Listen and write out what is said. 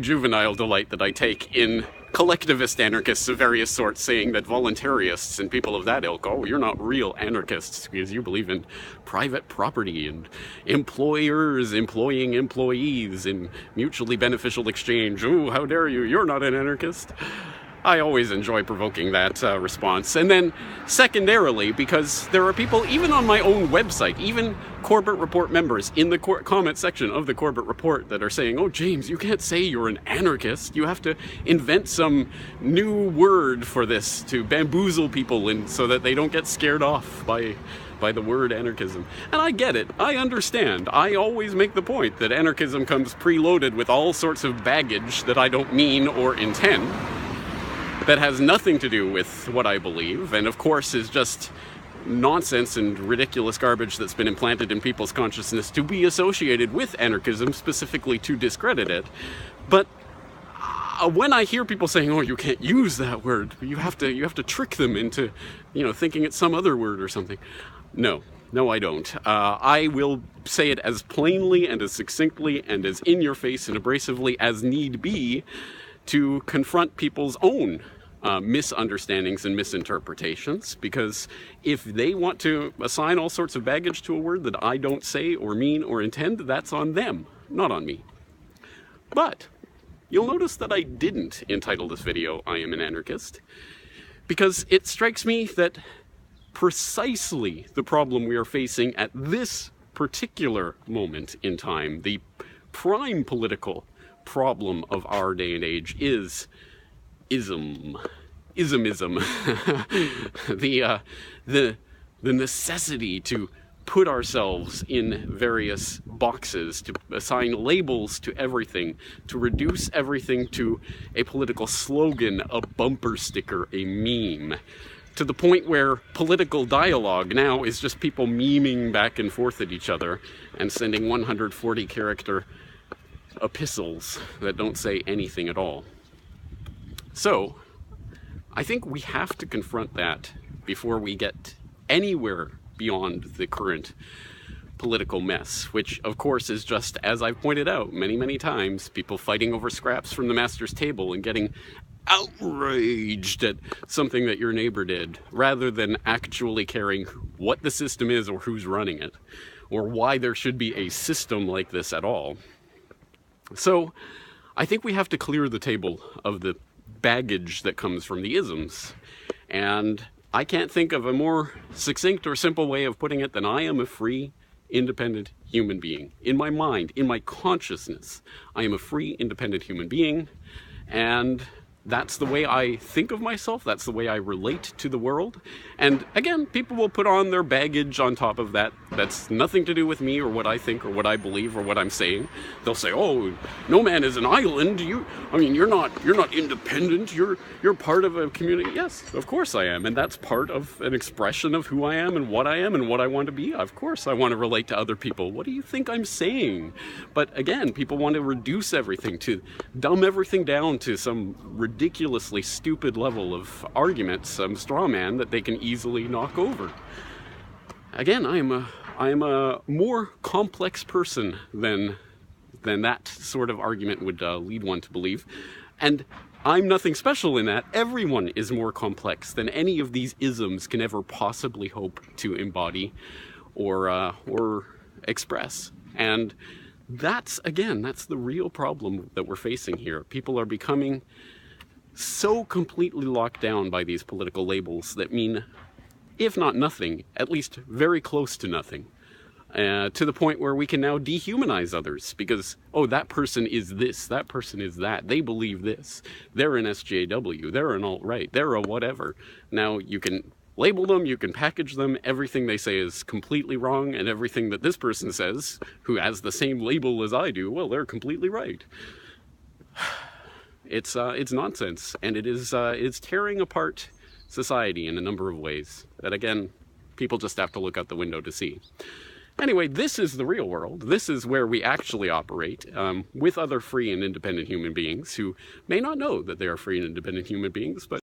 juvenile delight that I take in collectivist anarchists of various sorts saying that voluntarists and people of that ilk, oh, you're not real anarchists because you believe in private property and employers employing employees in mutually beneficial exchange. Oh, how dare you, you're not an anarchist. I always enjoy provoking that response. And then secondarily, because there are people, even on my own website, even Corbett Report members in the comment section of the Corbett Report that are saying, oh, James, you can't say you're an anarchist. You have to invent some new word for this to bamboozle people and so that they don't get scared off by the word anarchism. And I get it. I understand. I always make the point that anarchism comes preloaded with all sorts of baggage that I don't mean or intend, that has nothing to do with what I believe, and of course is just nonsense and ridiculous garbage that's been implanted in people's consciousness to be associated with anarchism, specifically to discredit it. But when I hear people saying, oh, you can't use that word, you have to trick them into, thinking it's some other word or something. No, I don't. I will say it as plainly and as succinctly and as in your face and abrasively as need be to confront people's own misunderstandings and misinterpretations, because if they want to assign all sorts of baggage to a word that I don't say or mean or intend, that's on them, not on me. But you'll notice that I didn't entitle this video, I Am an Anarchist, because it strikes me that precisely the problem we are facing at this particular moment in time, the prime political problem of our day and age, is ism. The necessity to put ourselves in various boxes, to assign labels to everything, to reduce everything to a political slogan, a bumper sticker, a meme, to the point where political dialogue now is just people memeing back and forth at each other and sending 140-character epistles that don't say anything at all. So, I think we have to confront that before we get anywhere beyond the current political mess, which of course is just, as I've pointed out many, many times, people fighting over scraps from the master's table and getting outraged at something that your neighbor did, rather than actually caring what the system is or who's running it, or why there should be a system like this at all. So, I think we have to clear the table of the baggage that comes from the isms. And I can't think of a more succinct or simple way of putting it than I am a free, independent human being. In my mind, in my consciousness, I am a free, independent human being, and that's the way I think of myself, that's the way I relate to the world. And again, people will put on their baggage on top of that. That's nothing to do with me or what I think or what I believe or what I'm saying. They'll say, oh, no man is an island. You're not independent. You're part of a community. Yes, of course I am. And that's part of an expression of who I am and what I want to be. Of course I want to relate to other people. What do you think I'm saying? But again, people want to reduce everything, to dumb everything down to some ridiculously stupid level of argument, some straw man that they can easily knock over. Again, I am a more complex person than that sort of argument would lead one to believe, and I'm nothing special in that. Everyone is more complex than any of these isms can ever possibly hope to embody or express. And that's the real problem that we're facing here. People are becoming so completely locked down by these political labels that mean, if not nothing, at least very close to nothing, to the point where we can now dehumanize others because, oh, that person is this, that person is that, they believe this, they're an SJW, they're an alt-right, they're a whatever. Now you can label them, you can package them, everything they say is completely wrong, and everything that this person says, who has the same label as I do, well, they're completely right. It's nonsense, and it's tearing apart society in a number of ways that, again, people just have to look out the window to see. Anyway, this is the real world. This is where we actually operate with other free and independent human beings who may not know that they are free and independent human beings, but